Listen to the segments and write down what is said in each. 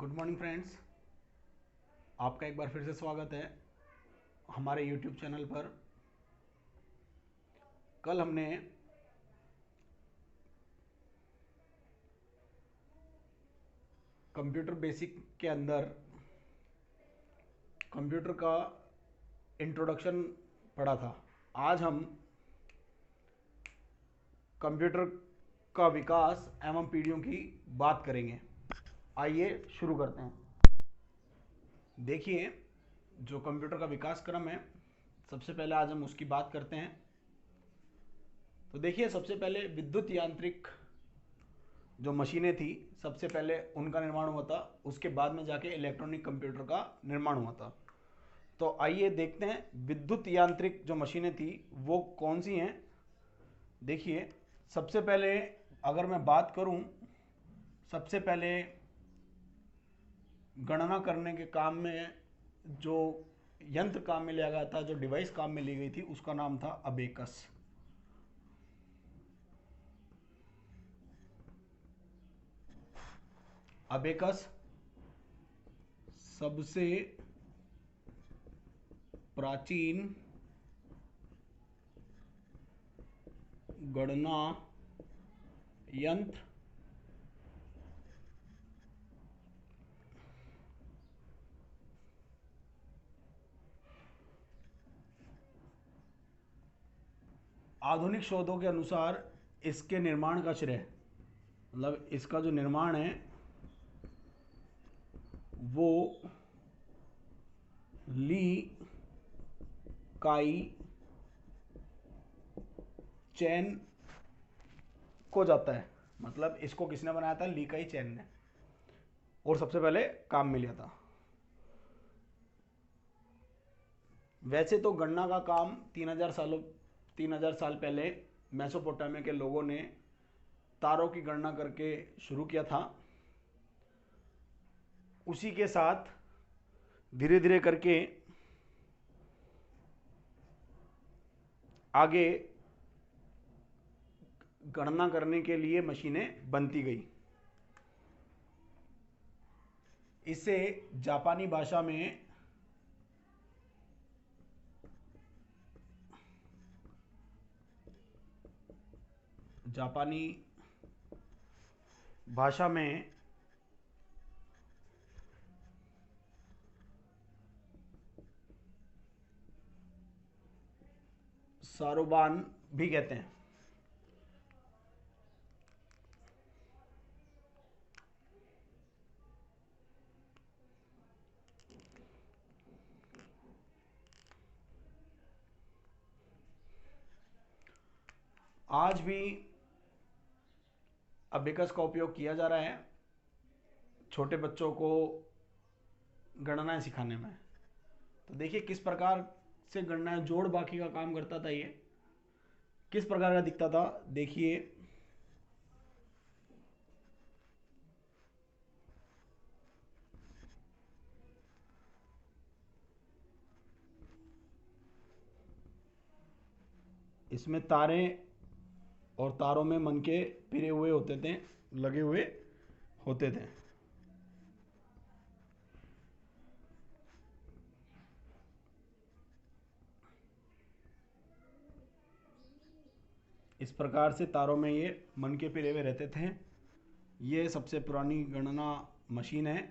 Good morning friends, आपका एक बार फिर से स्वागत है हमारे यूट्यूब चैनल पर। कल हमने कंप्यूटर बेसिक के अंदर कंप्यूटर का इंट्रोडक्शन पढ़ा था। आज हम कंप्यूटर का विकास एवं पीढ़ियों की बात करेंगे। आइए शुरू करते हैं। देखिए, जो कंप्यूटर का विकास क्रम है, सबसे पहले आज हम उसकी बात करते हैं। तो देखिए, सबसे पहले विद्युत यांत्रिक जो मशीनें थी, सबसे पहले उनका निर्माण हुआ था। उसके बाद में जाके इलेक्ट्रॉनिक कंप्यूटर का निर्माण हुआ था। तो आइए देखते हैं विद्युत यांत्रिक जो मशीनें थी वो कौन सी हैं। देखिए, सबसे पहले अगर मैं बात करूं, सबसे पहले गणना करने के काम में जो यंत्र काम में लिया गया था, जो डिवाइस काम में ली गई थी, उसका नाम था अबेकस। अबेकस सबसे प्राचीन गणना यंत्र आधुनिक शोधों के अनुसार इसके निर्माण का श्रेय, मतलब इसका जो निर्माण है वो ली काई चैन को जाता है। मतलब इसको किसने बनाया था? ली काई चैन ने, और सबसे पहले काम में लिया था। वैसे तो गणना का काम 3000 साल पहले मेसोपोटामिया के लोगों ने तारों की गणना करके शुरू किया था। उसी के साथ धीरे धीरे करके आगे गणना करने के लिए मशीनें बनती गई। इसे जापानी भाषा में जापानी भाषा में सारोबान भी कहते हैं। आज भी अबेकस का उपयोग किया जा रहा है छोटे बच्चों को गणनाएं सिखाने में। तो देखिए किस प्रकार से गणनाएं जोड़ बाकी का काम करता था। ये किस प्रकार का दिखता था, देखिए। इसमें तारे और तारों में मनके पिरे हुए होते थे, लगे हुए होते थे। इस प्रकार से तारों में ये मनके पिरे हुए रहते थे। ये सबसे पुरानी गणना मशीन है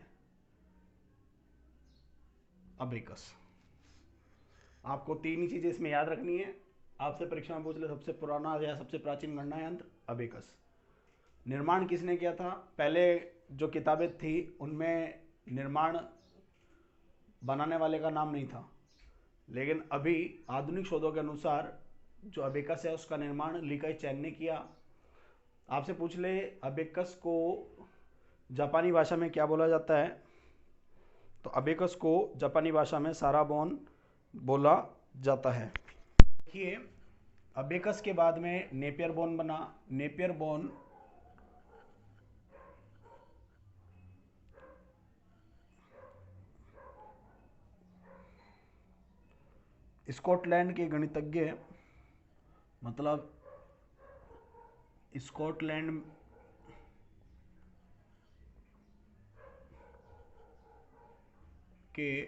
अबेकस। आपको तीन ही चीज़ें इसमें याद रखनी है। आपसे परीक्षा में पूछ ले सबसे पुराना या सबसे प्राचीन गणना यंत्र अबेकस। निर्माण किसने किया था? पहले जो किताबें थी उनमें निर्माण बनाने वाले का नाम नहीं था, लेकिन अभी आधुनिक शोधों के अनुसार जो अबेकस है उसका निर्माण ली काई चैन ने किया। आपसे पूछ ले अबेकस को जापानी भाषा में क्या बोला जाता है? तो अबेकस को जापानी भाषा में साराबोन बोला जाता है। देखिए, अबेकस के बाद में नेपियर बोन बना। नेपियर बोन स्कॉटलैंड के गणितज्ञ, मतलब स्कॉटलैंड के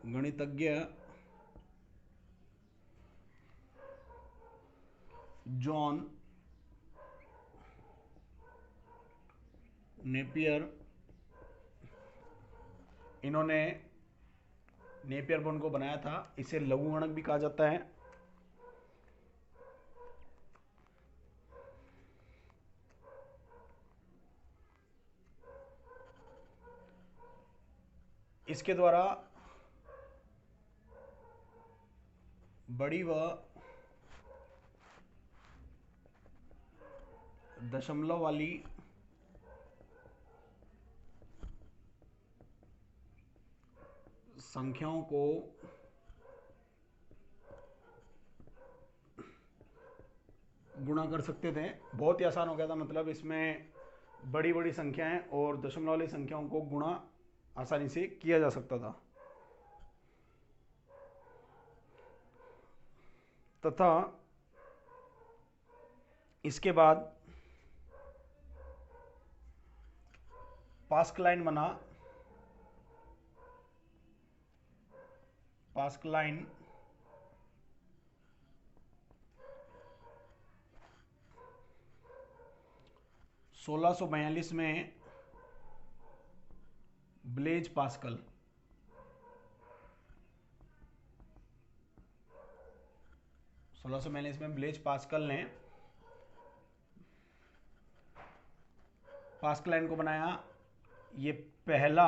गणितज्ञ जॉन नेपियर, इन्होंने नेपियर बोन को बनाया था। इसे लघुगणक भी कहा जाता है। इसके द्वारा बड़ी व दशमलव वाली संख्याओं को गुणा कर सकते थे। बहुत ही आसान हो गया था, मतलब इसमें बड़ी बड़ी संख्याएं और दशमलव वाली संख्याओं को गुणा आसानी से किया जा सकता था। तथा इसके बाद पास्कलाइन बना। पास्कलाइन 1642 में ब्लेज पास्कल, में ब्लेज पास्कल ने पास्कलाइन को बनाया। ये पहला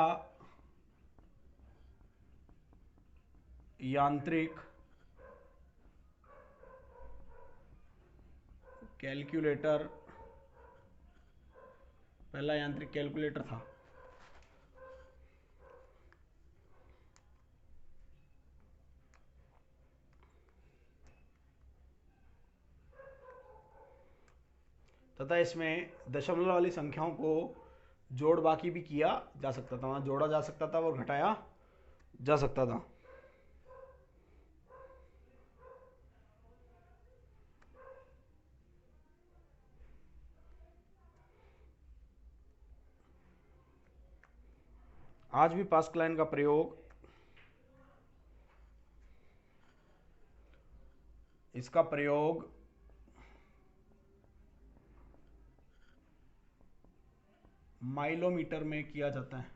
यांत्रिक कैलकुलेटर था। तथा इसमें दशमलव वाली संख्याओं को जोड़ बाकी भी किया जा सकता था, वहां जोड़ा जा सकता था और घटाया जा सकता था। आज भी पास्कलाइन का प्रयोग, इसका प्रयोग माइलोमीटर में किया जाता है।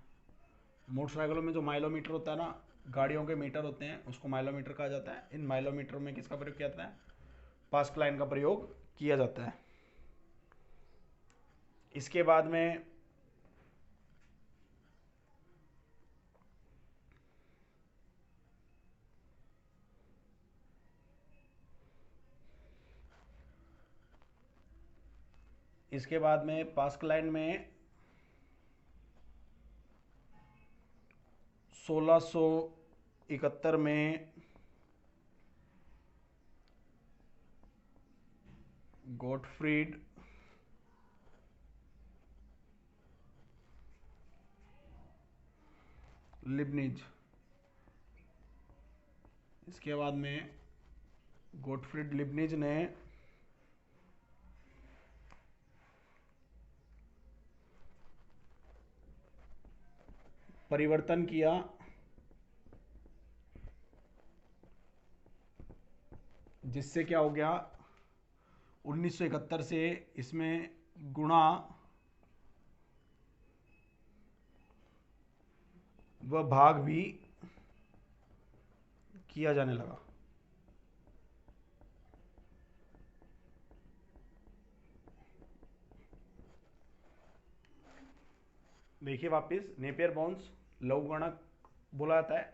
मोटरसाइकिलों में जो माइलोमीटर होता है ना, गाड़ियों के मीटर होते हैं, उसको माइलोमीटर कहा जाता है। इन माइलोमीटर में किसका प्रयोग किया जाता है? पास्कलाइन का प्रयोग किया जाता है। इसके बाद में पास्कलाइन में 1671 में गॉटफ्रीड लिबनिज, इसके बाद में गॉटफ्रीड लिबनिज ने परिवर्तन किया जिससे क्या हो गया, 1971 से इसमें गुणा व भाग भी किया जाने लगा। देखिए वापस नेपियर बोन्स लघुगणक बोला जाता है।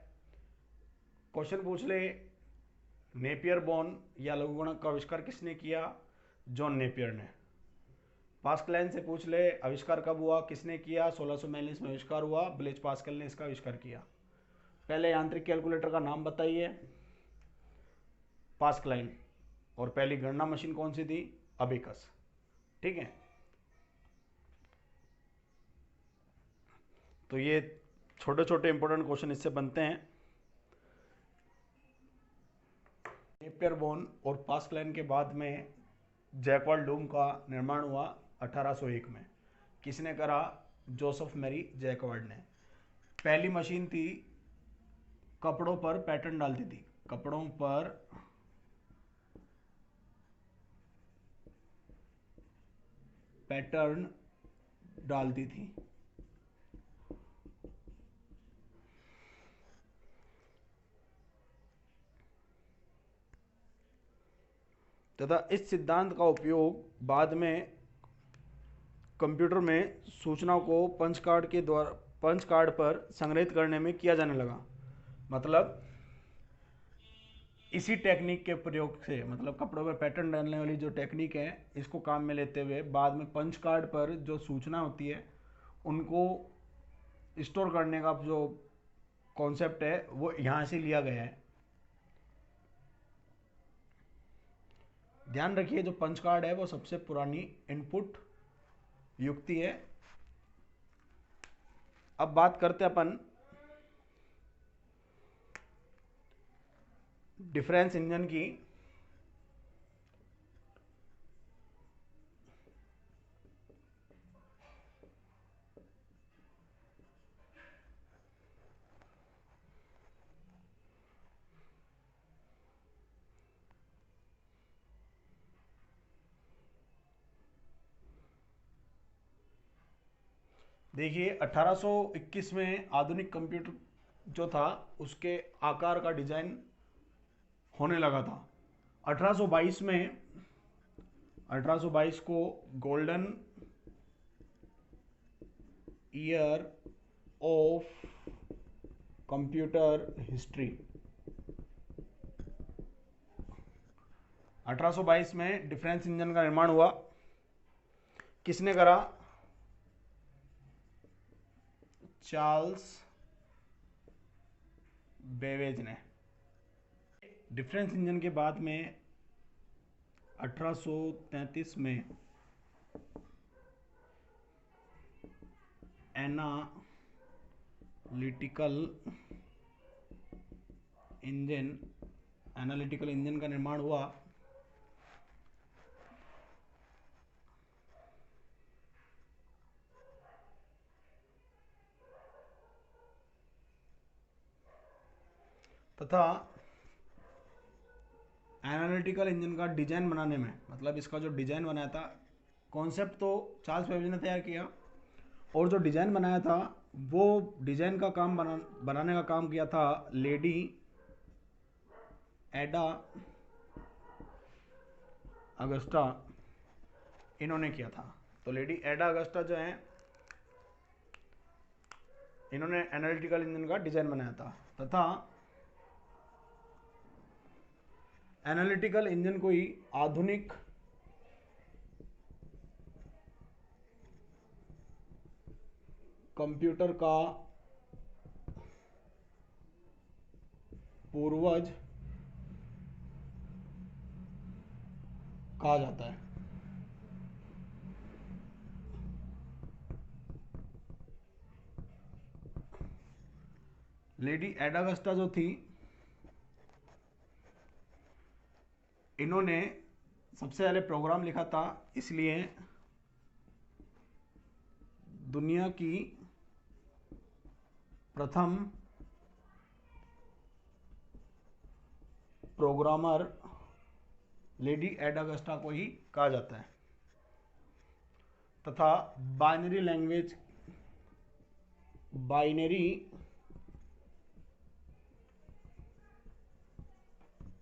क्वेश्चन पूछ ले, नेपियर बोन या लघुगणक का आविष्कार किसने किया? जॉन नेपियर ने। पास्कलाइन से पूछ ले, आविष्कार कब हुआ, किसने किया? 1642 में आविष्कार हुआ, ब्लेज पास्कल ने इसका आविष्कार किया। पहले यांत्रिक कैलकुलेटर का नाम बताइए? पास्कलाइन। और पहली गणना मशीन कौन सी थी? अबेकस। ठीक है, तो ये छोटे छोटे इंपॉर्टेंट क्वेश्चन इससे बनते हैं। नेपियर बोन और पास्कलाइन के बाद में जैकवार्ड डोम का निर्माण हुआ 1801 में। किसने करा? जोसेफ मैरी जैकवार्ड ने। पहली मशीन थी कपड़ों पर पैटर्न डालती थी, कपड़ों पर पैटर्न डालती थी। तथा इस सिद्धांत का उपयोग बाद में कंप्यूटर में सूचना को पंच कार्ड पर संग्रहित करने में किया जाने लगा। मतलब इसी टेक्निक के प्रयोग से, मतलब कपड़ों पर पैटर्न डालने वाली जो टेक्निक है, इसको काम में लेते हुए बाद में पंच कार्ड पर जो सूचना होती है उनको स्टोर करने का जो कॉन्सेप्ट है वो यहाँ से लिया गया है। ध्यान रखिए, जो पंच कार्ड है वो सबसे पुरानी इनपुट युक्ति है। अब बात करते हैं अपन डिफरेंस इंजन की। देखिए 1821 में आधुनिक कंप्यूटर जो था उसके आकार का डिजाइन होने लगा था। 1822 को golden year of computer history, 1822 में डिफरेंस इंजन का निर्माण हुआ। किसने करा? चार्ल्स बेवेज ने। डिफरेंस इंजन के बाद में 1833 में एनालिटिकल इंजन का निर्माण हुआ। तथा एनालिटिकल इंजन का डिजाइन बनाने में, मतलब इसका जो डिजाइन बनाया था, कॉन्सेप्ट तो चार्ल्स बेवेज ने तैयार किया और जो डिजाइन बनाया था वो डिजाइन का काम बनाने का काम किया था लेडी एडा अगस्टा, इन्होंने किया था। तो लेडी एडा अगस्टा जो है, इन्होंने एनालिटिकल इंजन का डिजाइन बनाया था। तथा एनालिटिकल इंजन को ही आधुनिक कंप्यूटर का पूर्वज कहा जाता है। लेडी एडा अगस्टा जो थी, इन्होंने सबसे पहले प्रोग्राम लिखा था, इसलिए दुनिया की प्रथम प्रोग्रामर लेडी एडा अगस्टा को ही कहा जाता है। तथा बाइनरी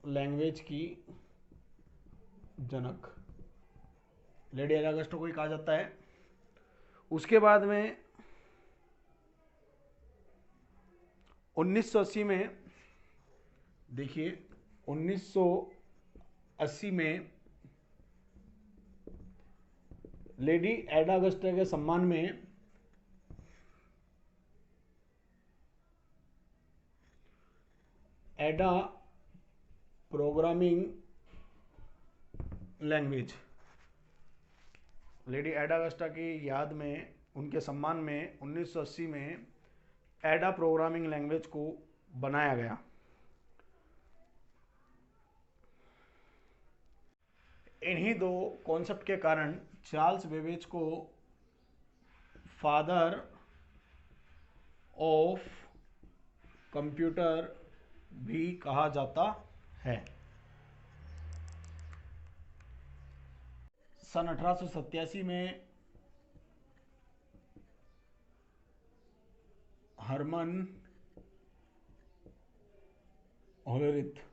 लैंग्वेज की जनक लेडी एडा अगस्टा को ही कहा जाता है। उसके बाद में 1980 में, देखिए 1980 में लेडी एडा अगस्टा के सम्मान में एडा प्रोग्रामिंग लैंग्वेज, लेडी एडा अगस्टा की याद में, उनके सम्मान में 1980 में एडा प्रोग्रामिंग लैंग्वेज को बनाया गया। इन्हीं दो कॉन्सेप्ट के कारण चार्ल्स बेबेज को फादर ऑफ कंप्यूटर भी कहा जाता है। सन 1887 में हरमन होलरिथ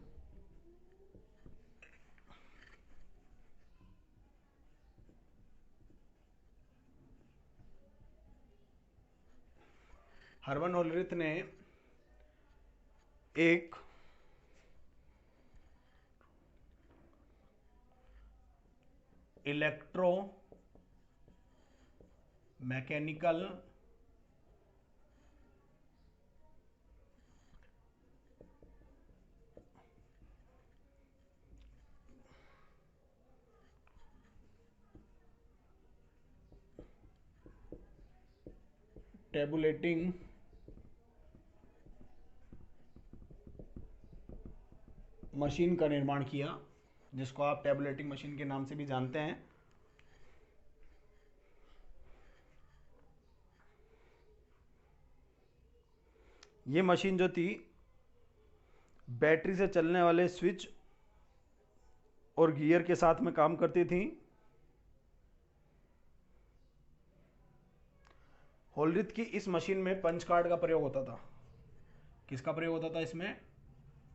ने एक इलेक्ट्रो मैकेनिकल टेबुलेटिंग मशीन का निर्माण किया, जिसको आप टेबुलेटिंग मशीन के नाम से भी जानते हैं। ये मशीन जो थी बैटरी से चलने वाले स्विच और गियर के साथ में काम करती थी। होलरिथ की इस मशीन में पंच कार्ड का प्रयोग होता था। किसका प्रयोग होता था इसमें?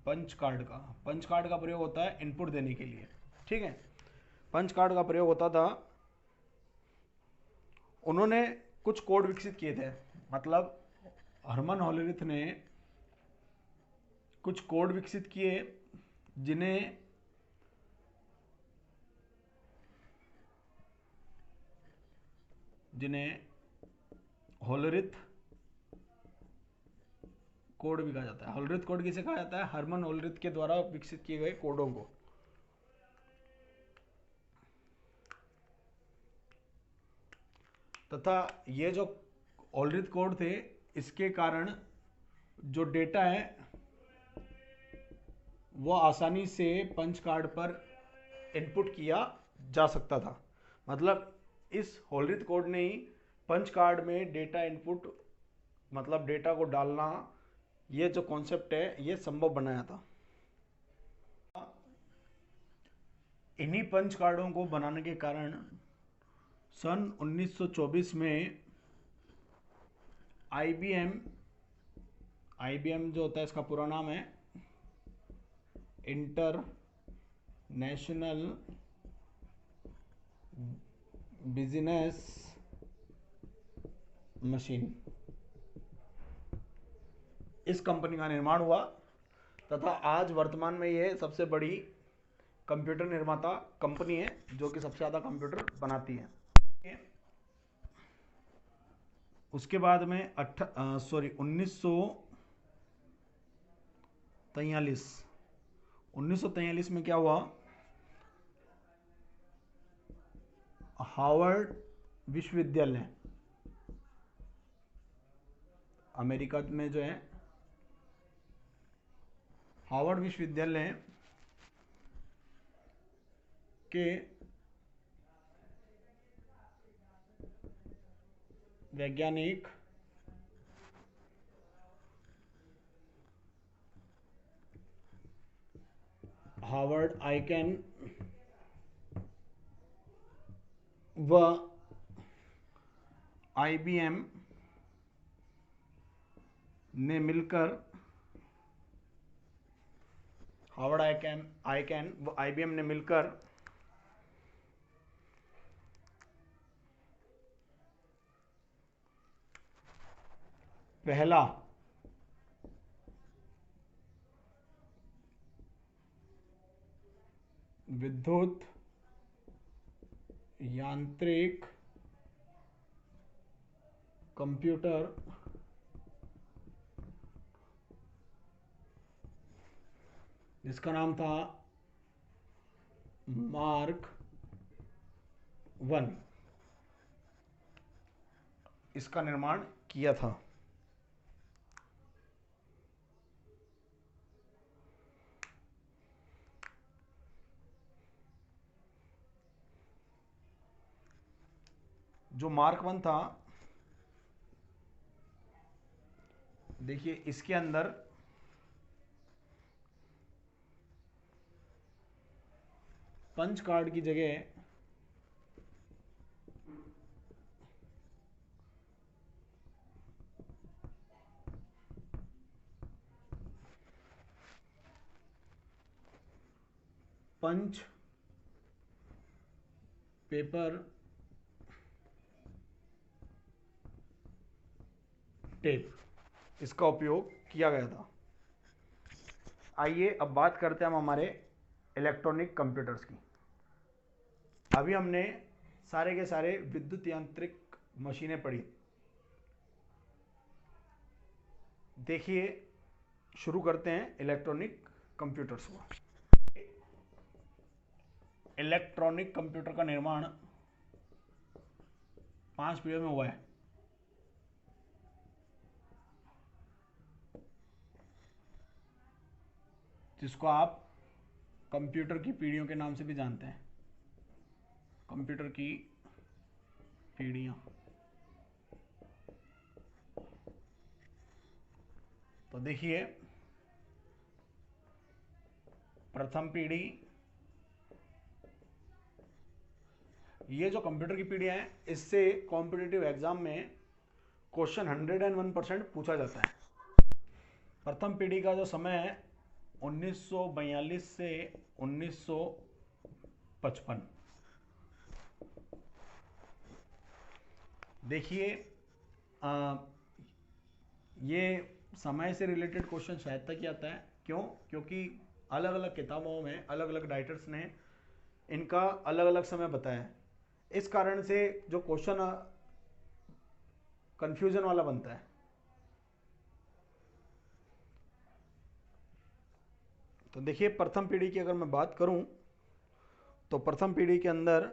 पंच कार्ड का। पंच कार्ड का प्रयोग होता है इनपुट देने के लिए, ठीक है। पंच कार्ड का प्रयोग होता था। उन्होंने कुछ कोड विकसित किए थे, मतलब हरमन होलरिथ ने कुछ कोड विकसित किए जिन्हें होलरिथ कोड भी कहा जाता है। होलरिथ कोड किसे कहा जाता है? हरमन होलरिथ के द्वारा विकसित किए गए कोडों को। तथा ये जो होलरिथ कोड थे, इसके कारण जो डेटा है वो आसानी से पंच कार्ड पर इनपुट किया जा सकता था। मतलब इस होलरिथ कोड ने ही पंच कार्ड में डेटा इनपुट, मतलब डेटा को डालना, ये जो कॉन्सेप्ट है ये संभव बनाया था। इन्हीं पंच कार्डों को बनाने के कारण सन 1924 में आईबीएम जो होता है, इसका पूरा नाम है इंटरनेशनल बिजनेस मशीन, इस कंपनी का निर्माण हुआ तथा आज वर्तमान में यह सबसे बड़ी कंप्यूटर निर्माता कंपनी है जो कि सबसे ज़्यादा कंप्यूटर बनाती है। उसके बाद में 1943 में क्या हुआ? हार्वर्ड विश्वविद्यालय, अमेरिका में जो है हार्वर्ड विश्वविद्यालय के वैज्ञानिक हार्वर्ड आइकेन व आईबीएम ने मिलकर आइकेन व आईबीएम ने मिलकर पहला विद्युत यांत्रिक कंप्यूटर जिसका नाम था मार्क 1, इसका निर्माण किया था। जो मार्क 1 था देखिए इसके अंदर पंच कार्ड की जगह पंच पेपर टेप इसका उपयोग किया गया था। आइए अब बात करते हैं हम हमारे इलेक्ट्रॉनिक कंप्यूटर्स की। अभी हमने सारे के सारे विद्युत यांत्रिक मशीनें पढ़ी। देखिए शुरू करते हैं इलेक्ट्रॉनिक कंप्यूटर्स को। इलेक्ट्रॉनिक कंप्यूटर का निर्माण 5 पीढ़ियों में हुआ है। जिसको आप कंप्यूटर की पीढ़ियों के नाम से भी जानते हैं। कंप्यूटर की पीढ़ियां। तो देखिए प्रथम पीढ़ी, ये जो कंप्यूटर की पीढ़ियां हैं इससे कॉम्पिटिटिव एग्जाम में क्वेश्चन 101% पूछा जाता है। प्रथम पीढ़ी का जो समय है 1942 से 1955। देखिए ये समय से रिलेटेड क्वेश्चन शायद तक ही आता है। क्यों? क्योंकि अलग अलग किताबों में अलग अलग राइटर्स ने इनका अलग अलग समय बताया है। इस कारण से जो क्वेश्चन कंफ्यूजन वाला बनता है। तो देखिए प्रथम पीढ़ी की अगर मैं बात करूं तो प्रथम पीढ़ी के अंदर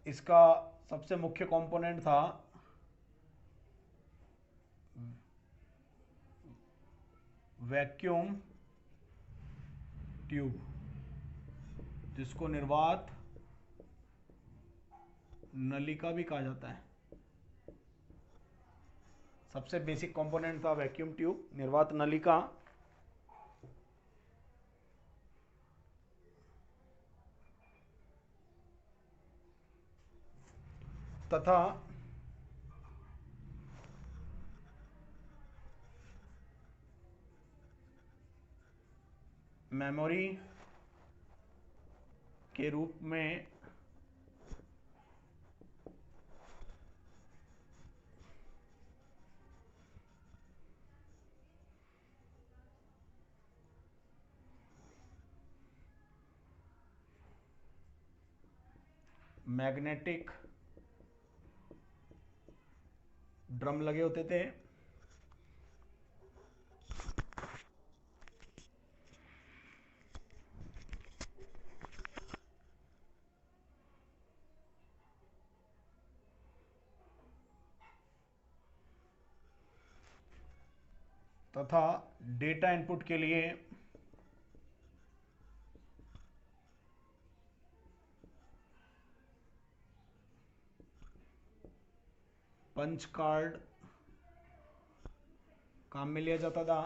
इसका सबसे मुख्य कंपोनेंट था वैक्यूम ट्यूब, जिसको निर्वात नलिका भी कहा जाता है। सबसे बेसिक कंपोनेंट था वैक्यूम ट्यूब, निर्वात नलिका। तथा मेमोरी के रूप में मैग्नेटिक ड्रम लगे होते थे। तथा डेटा इनपुट के लिए पंच कार्ड काम में लिया जाता था।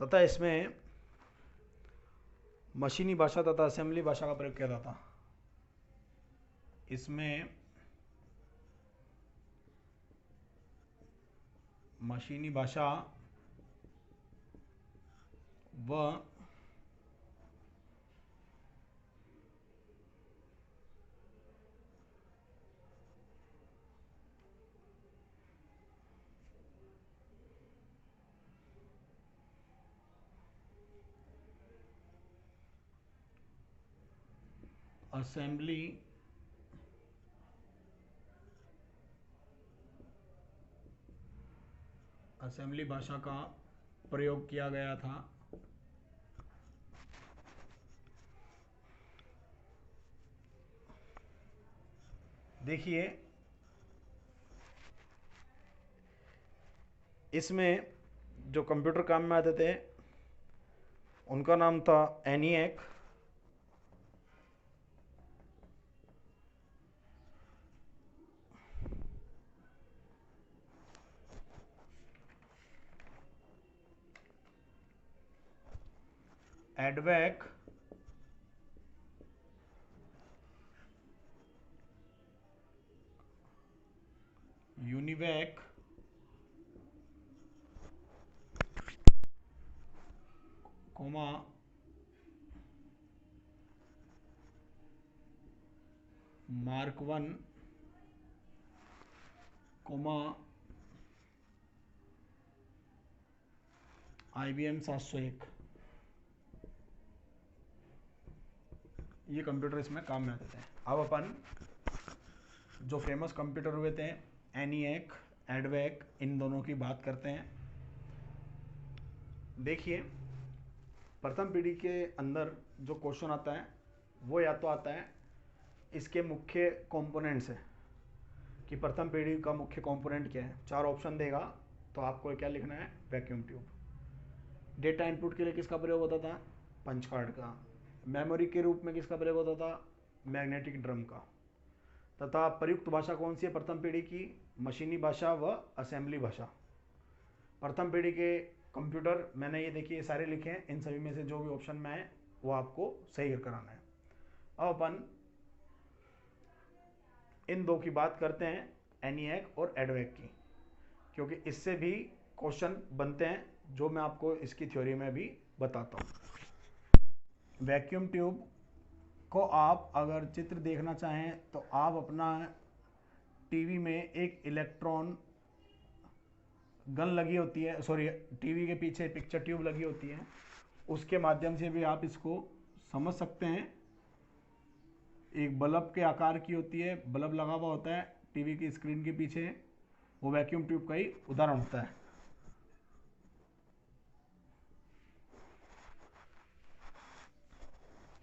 तथा इसमें मशीनी भाषा तथा असेंबली भाषा का प्रयोग किया जाता था। इसमें मशीनी भाषा व असेंबली भाषा का प्रयोग किया गया था। देखिए इसमें जो कंप्यूटर काम में आते थे उनका नाम था ENIAC, EDVAC, UNIVAC, comma Mark 1, comma IBM 701, ये कंप्यूटर इसमें काम में आते थे। अब अपन जो फेमस कंप्यूटर हुए थे एनिएक, एडवेक, इन दोनों की बात करते हैं। देखिए, प्रथम पीढ़ी के अंदर जो क्वेश्चन आता है वो या तो आता है इसके मुख्य कंपोनेंट्स है कि प्रथम पीढ़ी का मुख्य कंपोनेंट क्या है। 4 ऑप्शन देगा तो आपको क्या लिखना है, वैक्यूम ट्यूब। डेटा इनपुट के लिए किसका प्रयोग होता था, पंच कार्ड का। मेमोरी के रूप में किसका प्रयोग होता था, मैग्नेटिक ड्रम का। तथा प्रयुक्त भाषा कौन सी है प्रथम पीढ़ी की, मशीनी भाषा व असेंबली भाषा। प्रथम पीढ़ी के कंप्यूटर मैंने ये देखिए ये सारे लिखे हैं, इन सभी में से जो भी ऑप्शन में है वो आपको सही कराना है। अब अपन इन दो की बात करते हैं, एनिएक और एडवेक की, क्योंकि इससे भी क्वेश्चन बनते हैं जो मैं आपको इसकी थ्योरी में भी बताता हूँ। वैक्यूम ट्यूब को आप अगर चित्र देखना चाहें तो आप अपना टीवी में एक इलेक्ट्रॉन गन लगी होती है, सॉरी टीवी के पीछे पिक्चर ट्यूब लगी होती है, उसके माध्यम से भी आप इसको समझ सकते हैं। एक बल्ब के आकार की होती है, बल्ब लगा हुआ होता है टीवी की स्क्रीन के पीछे, वो वैक्यूम ट्यूब का ही उदाहरण होता है।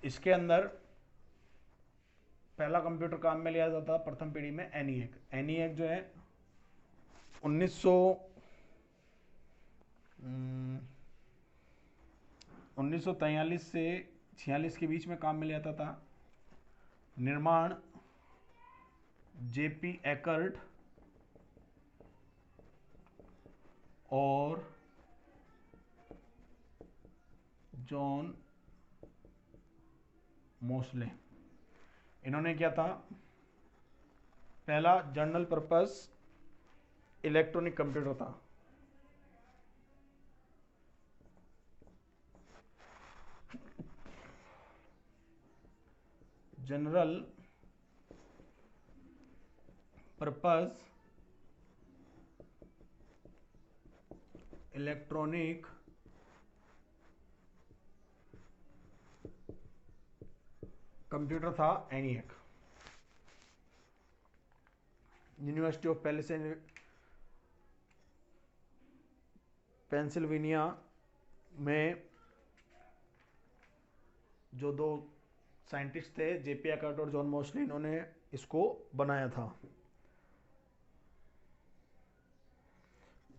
इसके अंदर पहला कंप्यूटर काम में लिया जाता है प्रथम पीढ़ी में एनिएक। एनिएक जो है 1943 से 46 के बीच में काम में लिया था। निर्माण JP एकर्ट और जॉन मोस्ले, इन्होंने किया था। पहला जनरल पर्पस इलेक्ट्रॉनिक कंप्यूटर था। जनरल पर्पस इलेक्ट्रॉनिक कंप्यूटर था एनिएक। यूनिवर्सिटी ऑफ पेंसिल्वेनिया में जो दो साइंटिस्ट थे JP एकर्ट और जॉन मोस्ले, इन्होंने इसको बनाया था।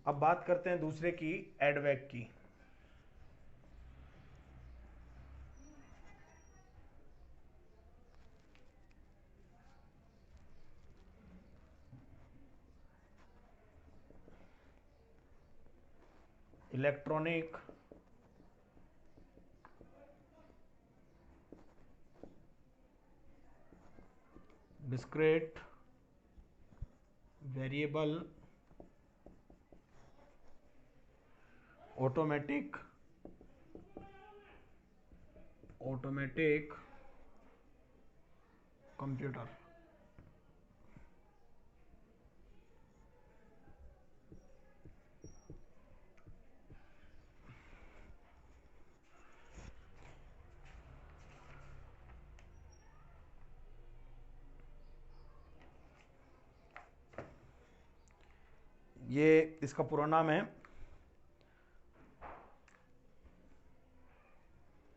अब बात करते हैं दूसरे की, एडवेक की। Electronic discrete variable automatic computer. ये इसका पूरा नाम है।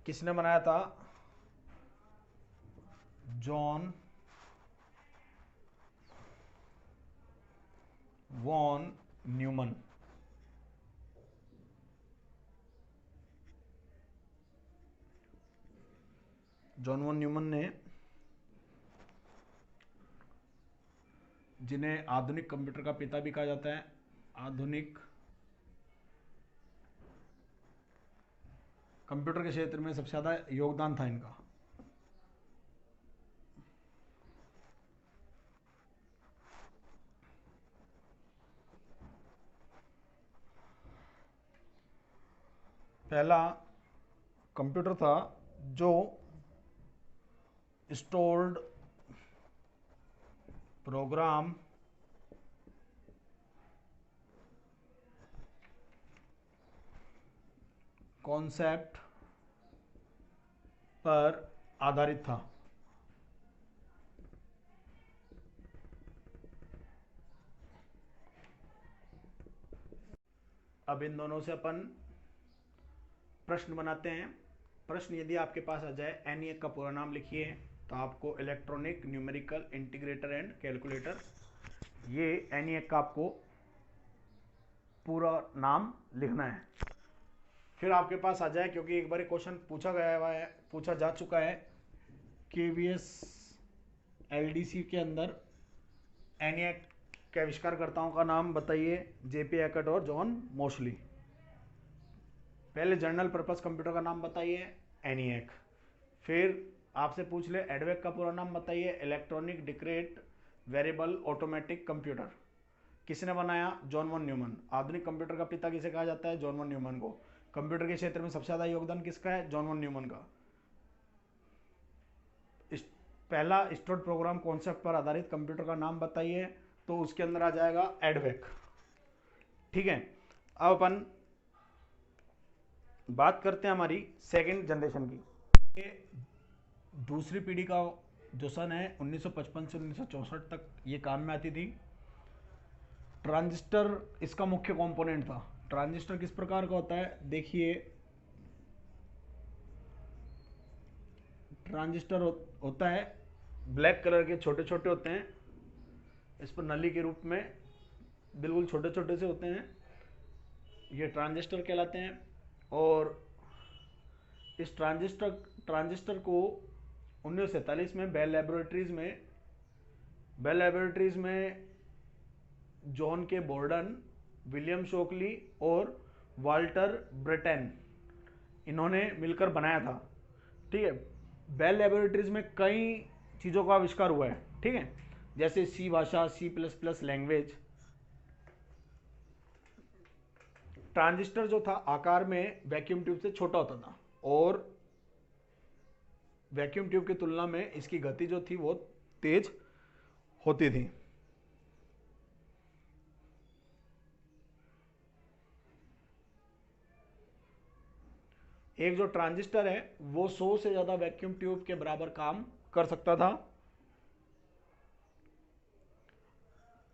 किसने बनाया था, John von Neumann. John von Neumann ने, जिन्हें आधुनिक कंप्यूटर का पिता भी कहा जाता है, आधुनिक कंप्यूटर के क्षेत्र में सबसे ज़्यादा योगदान था इनका। पहला कंप्यूटर था जो स्टोर्ड प्रोग्राम कॉन्सेप्ट पर आधारित था। अब इन दोनों से अपन प्रश्न बनाते हैं। प्रश्न यदि आपके पास आ जाए, एनईएक का पूरा नाम लिखिए, तो आपको electronic numerical integrator and calculator, ये एनईएक का आपको पूरा नाम लिखना है। फिर आपके पास आ जाए, क्योंकि एक बार क्वेश्चन पूछा जा चुका है केवीएस एलडीसी के अंदर, एनईएक के आविष्कारकर्ताओं का नाम बताइए, जेपी हैकर्ट और जॉन मोस्ली। पहले जनरल पर्पस कंप्यूटर का नाम बताइए, एनईएक। फिर आपसे पूछ ले एडवेक का पूरा नाम बताइए, इलेक्ट्रॉनिक डिक्रेट वेरिएबल ऑटोमेटिक कंप्यूटर, किसने बनाया, जॉन वॉन न्यूमन। आधुनिक कंप्यूटर का पिता किसे कहा जाता है, जॉन वॉन न्यूमन को। कंप्यूटर के क्षेत्र में सबसे ज्यादा योगदान किसका है, जॉन वॉन न्यूमन का। पहला स्टोर्ड प्रोग्राम कॉन्सेप्ट पर आधारित कंप्यूटर का नाम बताइए, तो उसके अंदर आ जाएगा एडवेक। ठीक है, अब अपन बात करते हैं हमारी सेकेंड जनरेशन की। ये दूसरी पीढ़ी का जो सन है 1955 से 1964 तक ये काम में आती थी। ट्रांजिस्टर इसका मुख्य कंपोनेंट था। ट्रांजिस्टर किस प्रकार का होता है, देखिए, ट्रांजिस्टर होता है ब्लैक कलर के, छोटे छोटे होते हैं, इस पर नली के रूप में बिल्कुल छोटे छोटे से होते हैं, ये ट्रांजिस्टर कहलाते हैं। और इस ट्रांजिस्टर को 1947 में बेल लैबोरेटरीज में जॉन के बोर्डन, विलियम शोकली और वाल्टर ब्रेटन, इन्होंने मिलकर बनाया था। ठीक है, बेल लैबोरेटरीज में कई चीज़ों का आविष्कार हुआ है। ठीक है, जैसे सी भाषा, C++ लैंग्वेज। ट्रांजिस्टर जो था आकार में वैक्यूम ट्यूब से छोटा होता था, और वैक्यूम ट्यूब की तुलना में इसकी गति जो थी वो तेज होती थी। एक जो ट्रांजिस्टर है वो 100 से ज्यादा वैक्यूम ट्यूब के बराबर काम कर सकता था।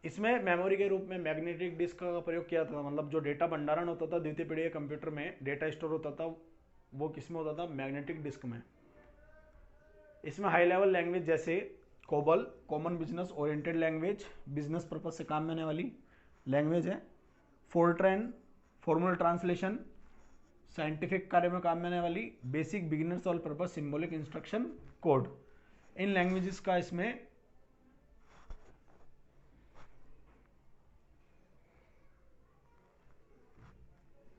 इसमें मेमोरी के रूप में मैग्नेटिक डिस्क का प्रयोग किया था, मतलब जो डेटा भंडारण होता था द्वितीय पीढ़ी के कंप्यूटर में, डेटा स्टोर होता था, वो किस में होता था, मैग्नेटिक डिस्क में। इसमें हाई लेवल लैंग्वेज जैसे COBOL, common business oriented language, business purpose से काम में आने वाली लैंग्वेज है। फोर्ट्रैन, फॉर्मल ट्रांसलेशन, साइंटिफिक कार्य में काम में आने वाली। Basic beginners all purpose symbolic instruction code, इन लैंग्वेजेस का इसमें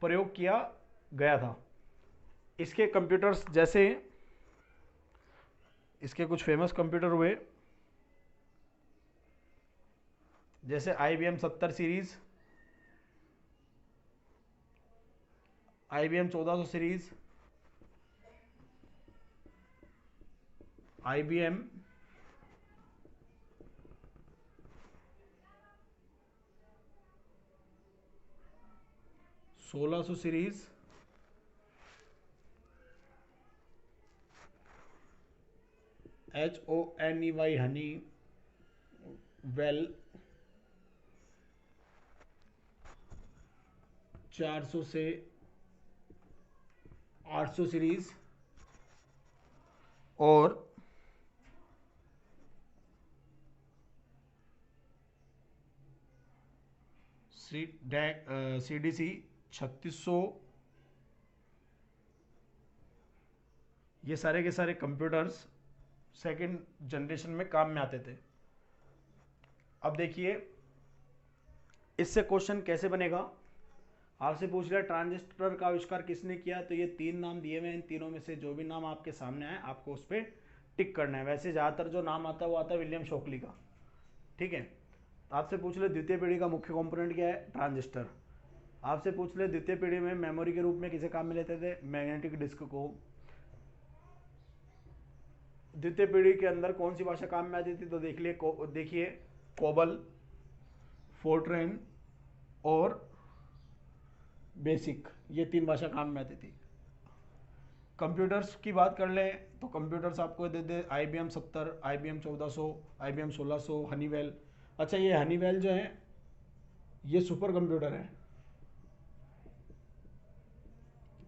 प्रयोग किया गया था। इसके कंप्यूटर्स जैसे, इसके कुछ फेमस कंप्यूटर हुए, जैसे IBM 70 series, IBM 1400 series, IBM 1600 series, HONEY Honey well 400 से 800 सीरीज, और CDC 3600 ये सारे के सारे कंप्यूटर्स सेकंड जनरेशन में काम में आते थे। अब देखिए इससे क्वेश्चन कैसे बनेगा। आपसे पूछ लिया ट्रांजिस्टर का आविष्कार किसने किया, तो ये 3 नाम दिए हुए हैं, इन तीनों में से जो भी नाम आपके सामने आए आपको उस पर टिक करना है। वैसे ज़्यादातर जो नाम आता है वो आता है विलियम शॉकली का, ठीक है। आपसे पूछ ले द्वितीय पीढ़ी का मुख्य कंपोनेंट क्या है, ट्रांजिस्टर। आपसे पूछ ले द्वितीय पीढ़ी में मेमोरी के रूप में किसे काम में लेते थे, मैग्नेटिक डिस्क को। द्वितीय पीढ़ी के अंदर कौन सी भाषा काम में आती थी, तो देखिए कोबल, फोर्ट्रेन और बेसिक, ये 3 भाषा काम में आती थी। कंप्यूटर्स की बात कर लें तो कंप्यूटर्स आपको दे दे IBM 70, IBM 1400, IBM 1600, हनीवेल। अच्छा ये हनीवेल जो है ये सुपर कंप्यूटर है,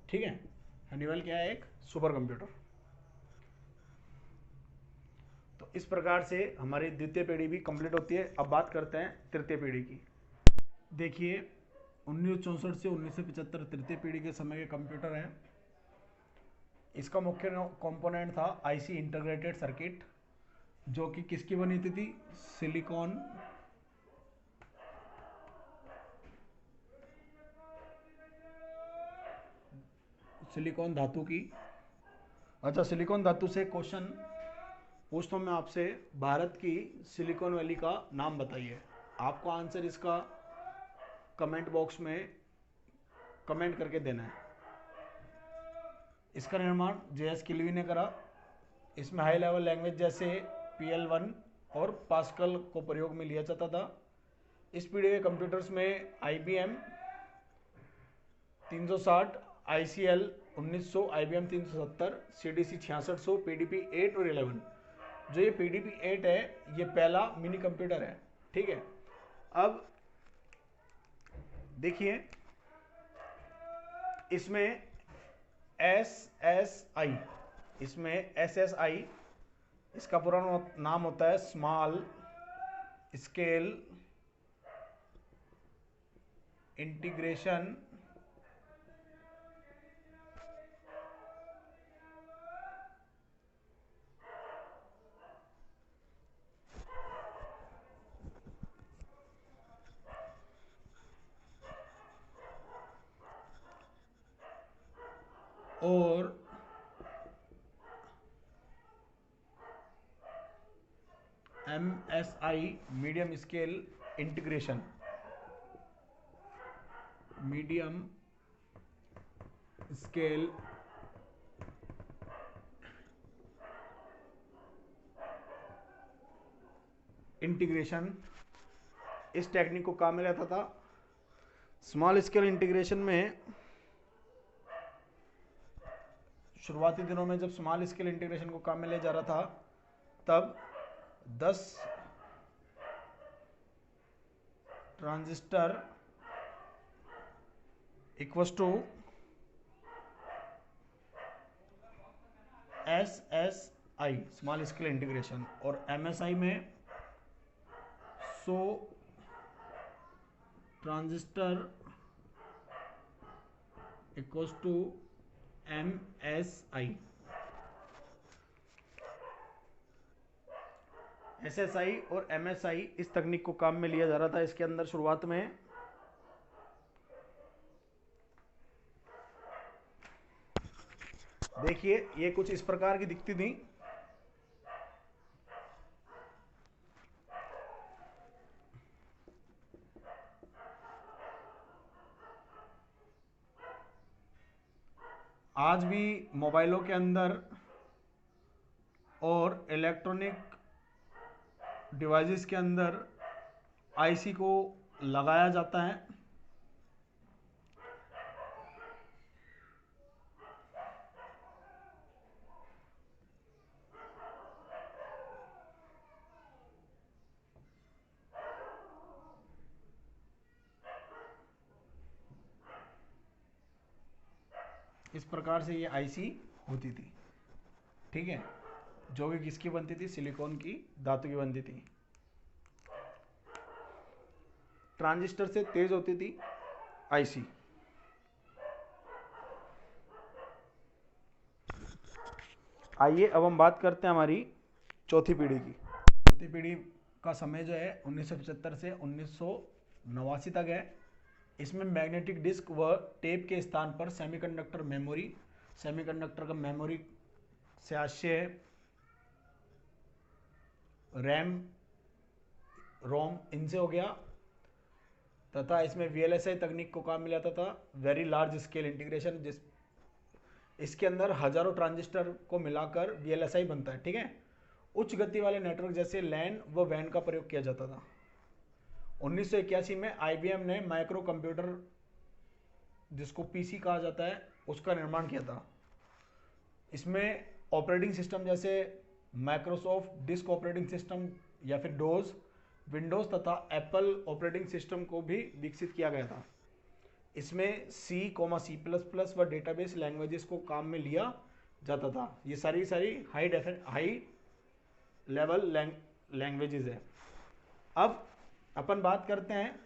ठीक है। हनीवेल क्या है, एक सुपर कंप्यूटर। तो इस प्रकार से हमारी द्वितीय पीढ़ी भी कंप्लीट होती है। अब बात करते हैं तृतीय पीढ़ी की। देखिए 1964 से 1975 तृतीय पीढ़ी के समय के कंप्यूटर हैं। इसका मुख्य कंपोनेंट था आईसी इंटीग्रेटेड सर्किट, जो कि किसकी बनी थी, सिलिकॉन धातु की। अच्छा सिलिकॉन धातु से क्वेश्चन पूछता हूँ मैं आपसे, भारत की सिलिकॉन वैली का नाम बताइए। आपको आंसर इसका कमेंट बॉक्स में कमेंट करके देना है। इसका निर्माण JS किल्वी ने करा। इसमें हाई लेवल लैंग्वेज जैसे PL1 और पास्कल को प्रयोग में लिया जाता था। इस पीढ़ी के कंप्यूटर्स में IBM 360, ICL 1900, IBM 370, CDC 6600, PDP 8 और 11। जो ये PDP 8 है ये पहला मिनी कंप्यूटर है, ठीक है। अब देखिए इसमें SSI, इसमें SSI इसका पूरा नाम होता है स्मॉल स्केल इंटीग्रेशन और MSI medium scale integration, medium scale integration, इस टेक्निक को काम में लेता था। स्मॉल स्केल इंटीग्रेशन में शुरुआती दिनों में जब स्मॉल स्केल इंटीग्रेशन को काम में ले जा रहा था तब 10 transistor equals to SSI small scale integration, और MSI में 100 transistor equals to MSI। SSI और MSI इस तकनीक को काम में लिया जा रहा था। इसके अंदर शुरुआत में देखिए ये कुछ इस प्रकार की दिखती थी। आज भी मोबाइलों के अंदर और इलेक्ट्रॉनिक डिवाइसेस के अंदर आईसी को लगाया जाता है। इस प्रकार से ये आईसी होती थी, ठीक है, जो कि किसकी बनती थी, सिलिकॉन की धातु की बनती थी। ट्रांजिस्टर से तेज होती थी आईसी। आइए अब हम बात करते हैं हमारी चौथी पीढ़ी की। चौथी पीढ़ी का समय जो है 1975 से 1989 तक है। इसमें मैग्नेटिक डिस्क व टेप के स्थान पर सेमीकंडक्टर मेमोरी, सेमीकंडक्टर का मेमोरी से आशय है रैम, रोम, इनसे हो गया, तथा इसमें VLSI तकनीक को काम मिला था, वेरी लार्ज स्केल इंटीग्रेशन, जिस इसके अंदर हजारों ट्रांजिस्टर को मिलाकर VLSI बनता है, ठीक है। उच्च गति वाले नेटवर्क जैसे लैन व वैन का प्रयोग किया जाता था। 1981 में IBM ने माइक्रो कंप्यूटर, जिसको PC कहा जाता है, उसका निर्माण किया था। इसमें ऑपरेटिंग सिस्टम जैसे माइक्रोसॉफ्ट डिस्क ऑपरेटिंग सिस्टम या फिर डोज, विंडोज तथा एप्पल ऑपरेटिंग सिस्टम को भी विकसित किया गया था। इसमें C++ व डेटाबेस लैंग्वेजेस को काम में लिया जाता था। ये सारी हाई लेवल लैंग्वेजेस है। अब अपन बात करते हैं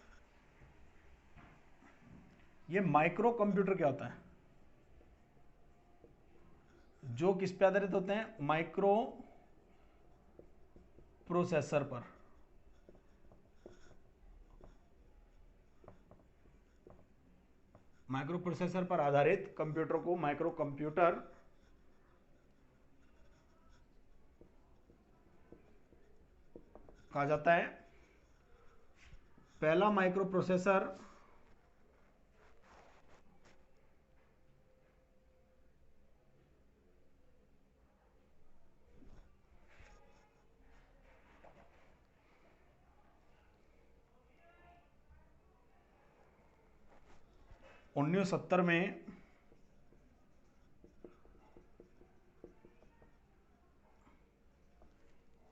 ये माइक्रो कंप्यूटर क्या होता है, जो किस पे आधारित होते हैं, माइक्रो प्रोसेसर पर। माइक्रो प्रोसेसर पर आधारित कंप्यूटर को माइक्रो कंप्यूटर कहा जाता है। पहला माइक्रो प्रोसेसर उन्नीस सौ 70 में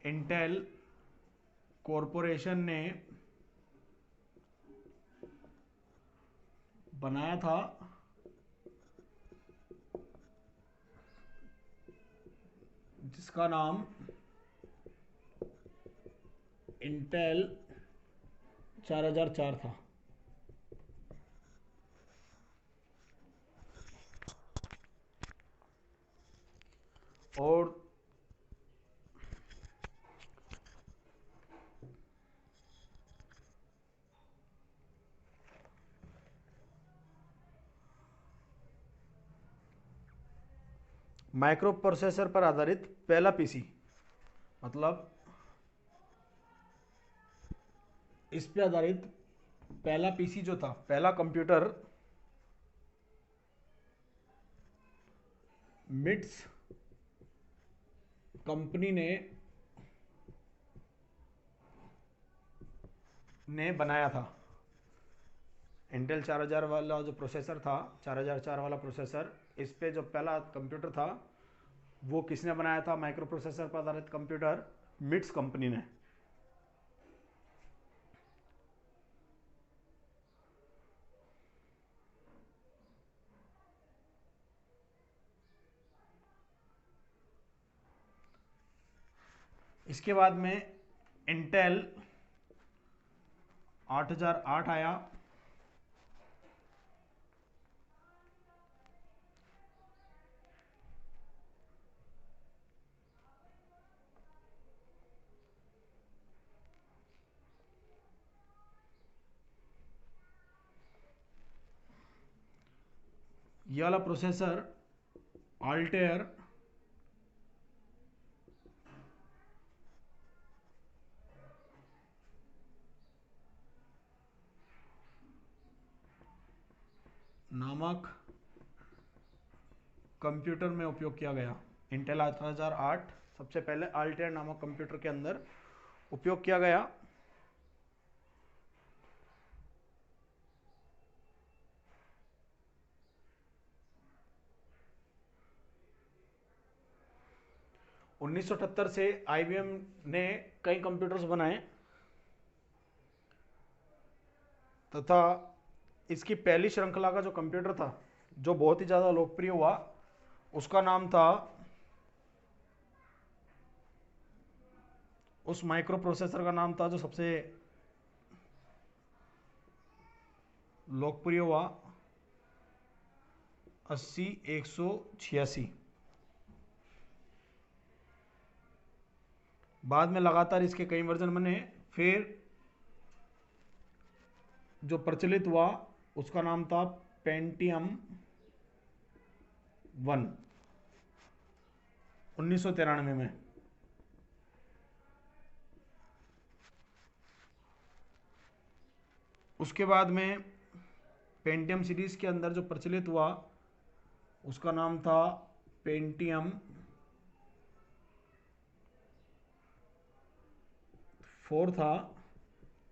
इंटेल कॉरपोरेशन ने बनाया था, जिसका नाम इंटेल 4004 था। और माइक्रो प्रोसेसर पर आधारित पहला PC, मतलब इस पे आधारित पहला PC जो था, पहला कंप्यूटर, मिट्स कंपनी ने बनाया था। इंटेल 4000 वाला जो प्रोसेसर था, 4004 वाला प्रोसेसर, इस पे जो पहला कंप्यूटर था वो किसने बनाया था, माइक्रो प्रोसेसर पर आधारित कंप्यूटर, मिट्स कंपनी ने। इसके बाद में इंटेल 8008 आया। ये वाला प्रोसेसर अल्टेयर नामक कंप्यूटर में उपयोग किया गया। इंटेल 8008 सबसे पहले अल्टेयर नामक कंप्यूटर के अंदर उपयोग किया गया। उन्नीस सौ 78 से IBM ने कई कंप्यूटर्स बनाए तथा इसकी पहली श्रृंखला का जो कंप्यूटर था, जो बहुत ही ज़्यादा लोकप्रिय हुआ, उसका नाम था, उस माइक्रो प्रोसेसर का नाम था जो सबसे लोकप्रिय हुआ, 80186। बाद में लगातार इसके कई वर्जन बने, फिर जो प्रचलित हुआ उसका नाम था पेंटियम 1 1993 में। उसके बाद में पेंटियम सीरीज के अंदर जो प्रचलित हुआ उसका नाम था पेंटियम 4 था,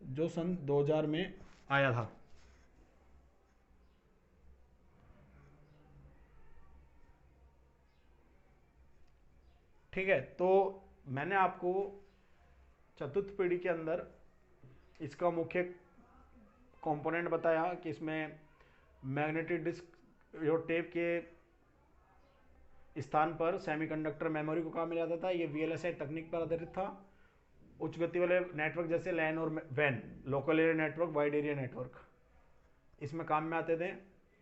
जो सन 2000 में आया था। ठीक है, तो मैंने आपको चतुर्थ पीढ़ी के अंदर इसका मुख्य कंपोनेंट बताया कि इसमें मैग्नेटिक डिस्क जो टेप के स्थान पर सेमीकंडक्टर मेमोरी को काम में जाता था। ये VLSI तकनीक पर आधारित था। उच्च गति वाले नेटवर्क जैसे लैन और वैन, local area network, wide area network, इसमें काम में आते थे।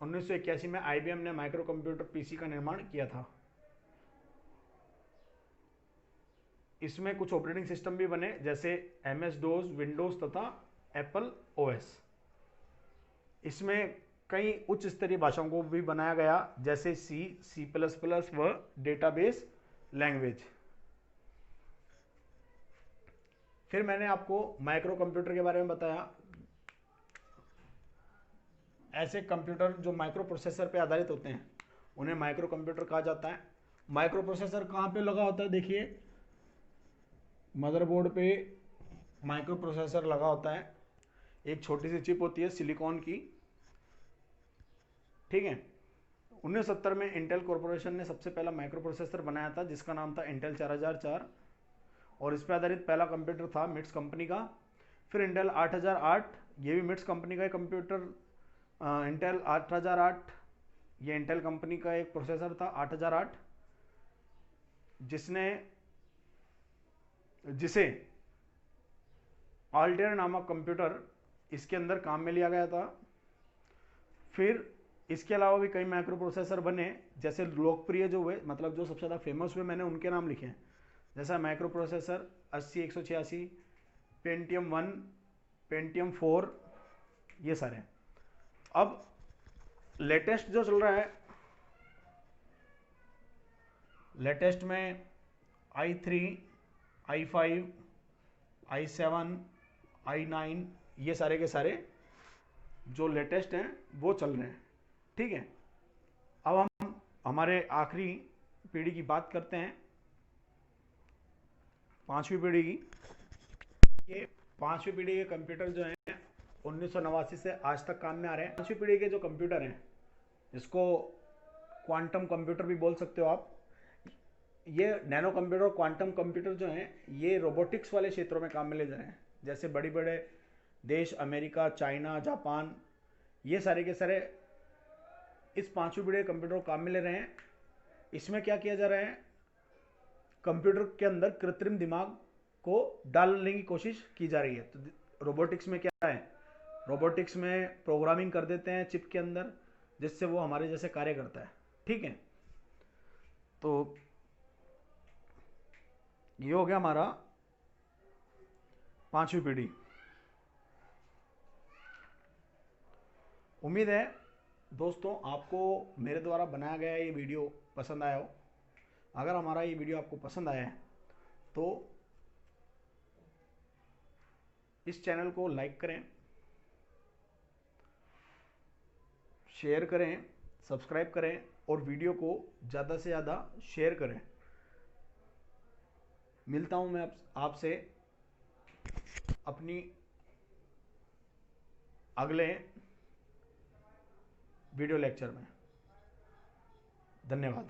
1981 में IBM ने माइक्रो कंप्यूटर PC का निर्माण किया था। इसमें कुछ ऑपरेटिंग सिस्टम भी बने जैसे MS-DOS, विंडोज तथा एप्पल OS। इसमें कई उच्च स्तरीय भाषाओं को भी बनाया गया जैसे C++ व डेटाबेस लैंग्वेज। फिर मैंने आपको माइक्रो कंप्यूटर के बारे में बताया। ऐसे कंप्यूटर जो माइक्रो प्रोसेसर पे आधारित होते हैं उन्हें माइक्रो कंप्यूटर कहा जाता है। माइक्रो प्रोसेसर कहाँ पे लगा होता है? देखिए, मदरबोर्ड पे माइक्रो प्रोसेसर लगा होता है। एक छोटी सी चिप होती है सिलिकॉन की। ठीक है, 1970 में इंटेल कॉरपोरेशन ने सबसे पहला माइक्रो प्रोसेसर बनाया था जिसका नाम था इंटेल 4004, और इस पर आधारित पहला कंप्यूटर था मिट्स कंपनी का। फिर इंटेल 8008, ये भी मिट्स कंपनी का एक कंप्यूटर। इंटेल 8008 ये इंटेल कंपनी का एक प्रोसेसर था 8008, जिसे आल्टेयर नामक कंप्यूटर इसके अंदर काम में लिया गया था। फिर इसके अलावा भी कई माइक्रो प्रोसेसर बने, जैसे लोकप्रिय जो हुए, मतलब जो सबसे ज़्यादा फेमस हुए, मैंने उनके नाम लिखे हैं। जैसा माइक्रो प्रोसेसर 80 186, पेंटियम 1, पेंटियम 4, ये सारे। अब लेटेस्ट जो चल रहा है, लेटेस्ट में i3, i5, i7, i9, ये सारे के सारे जो लेटेस्ट हैं वो चल रहे हैं। ठीक है, अब हम हमारे आखिरी पीढ़ी की बात करते हैं, पांचवी पीढ़ी की। ये पांचवी पीढ़ी के कंप्यूटर जो हैं 1989 से आज तक काम में आ रहे हैं। पांचवी पीढ़ी के जो कंप्यूटर हैं, इसको क्वांटम कंप्यूटर भी बोल सकते हो आप। ये नैनो कंप्यूटर और क्वांटम कंप्यूटर जो हैं ये रोबोटिक्स वाले क्षेत्रों में काम में ले जा रहे हैं। जैसे बड़ी बड़े देश अमेरिका, चाइना, जापान, ये सारे के सारे इस पांचवी पीढ़ी के कंप्यूटर को काम में ले रहे हैं। इसमें क्या किया जा रहा है, कंप्यूटर के अंदर कृत्रिम दिमाग को डालने की कोशिश की जा रही है। तो रोबोटिक्स में क्या है, रोबोटिक्स में प्रोग्रामिंग कर देते हैं चिप के अंदर, जिससे वो हमारे जैसे कार्य करता है। ठीक है, तो ये हो गया हमारा पांचवी पीढ़ी। उम्मीद है दोस्तों आपको मेरे द्वारा बनाया गया ये वीडियो पसंद आया हो। अगर हमारा ये वीडियो आपको पसंद आया है तो इस चैनल को लाइक करें, शेयर करें, सब्सक्राइब करें और वीडियो को ज़्यादा से ज़्यादा शेयर करें। मिलता हूं मैं आपसे अपनी अगले वीडियो लेक्चर में। धन्यवाद।